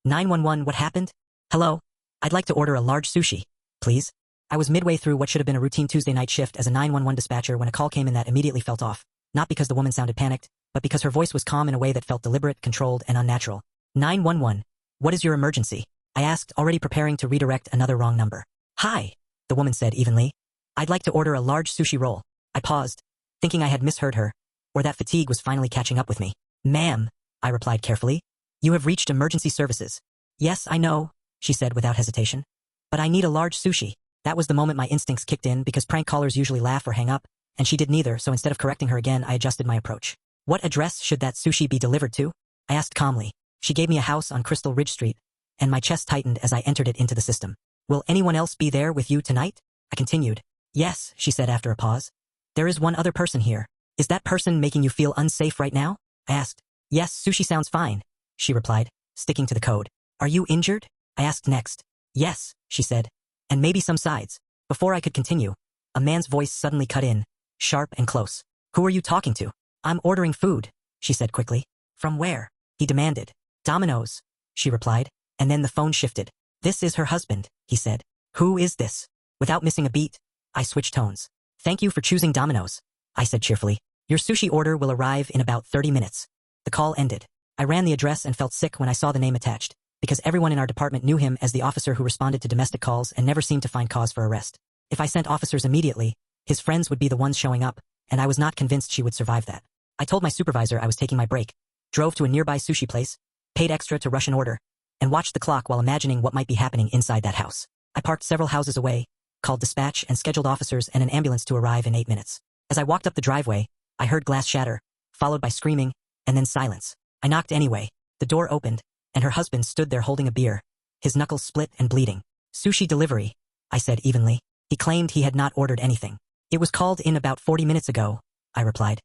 911, what happened? Hello? I'd like to order a large sushi, please. I was midway through what should have been a routine Tuesday night shift as a 911 dispatcher when a call came in that immediately felt off, not because the woman sounded panicked, but because her voice was calm in a way that felt deliberate, controlled, and unnatural. 911, what is your emergency? I asked, already preparing to redirect another wrong number. Hi, the woman said evenly. I'd like to order a large sushi roll. I paused, thinking I had misheard her, or that fatigue was finally catching up with me. Ma'am, I replied carefully. You have reached emergency services. Yes, I know, she said without hesitation. But I need a large sushi. That was the moment my instincts kicked in because prank callers usually laugh or hang up, and she did neither, so instead of correcting her again, I adjusted my approach. What address should that sushi be delivered to? I asked calmly. She gave me a house on Crystal Ridge Street, and my chest tightened as I entered it into the system. Will anyone else be there with you tonight? I continued. Yes, she said after a pause. There is one other person here. Is that person making you feel unsafe right now? I asked. Yes, sushi sounds fine, she replied, sticking to the code. Are you injured? I asked next. Yes, she said. And maybe some sides. Before I could continue, a man's voice suddenly cut in, sharp and close. Who are you talking to? I'm ordering food, she said quickly. From where? He demanded. Domino's, she replied, and then the phone shifted. This is her husband, he said. Who is this? Without missing a beat, I switched tones. Thank you for choosing Domino's, I said cheerfully. Your sushi order will arrive in about 30 minutes. The call ended. I ran the address and felt sick when I saw the name attached, because everyone in our department knew him as the officer who responded to domestic calls and never seemed to find cause for arrest. If I sent officers immediately, his friends would be the ones showing up, and I was not convinced she would survive that. I told my supervisor I was taking my break, drove to a nearby sushi place, paid extra to rush an order, and watched the clock while imagining what might be happening inside that house. I parked several houses away, called dispatch and scheduled officers and an ambulance to arrive in 8 minutes. As I walked up the driveway, I heard glass shatter, followed by screaming, and then silence. I knocked anyway. The door opened, and her husband stood there holding a beer, his knuckles split and bleeding. Sushi delivery, I said evenly. He claimed he had not ordered anything. It was called in about 40 minutes ago, I replied.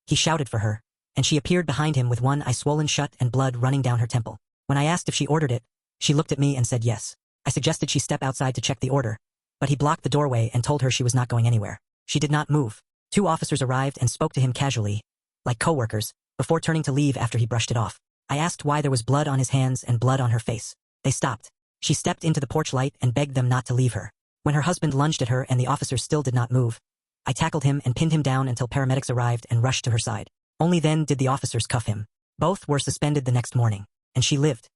He shouted for her, and she appeared behind him with one eye swollen shut and blood running down her temple. When I asked if she ordered it, she looked at me and said yes. I suggested she step outside to check the order, but he blocked the doorway and told her she was not going anywhere. She did not move. 2 officers arrived and spoke to him casually, like coworkers, before turning to leave after he brushed it off. I asked why there was blood on his hands and blood on her face. They stopped. She stepped into the porch light and begged them not to leave her. When her husband lunged at her and the officers still did not move, I tackled him and pinned him down until paramedics arrived and rushed to her side. Only then did the officers cuff him. Both were suspended the next morning, and she lived.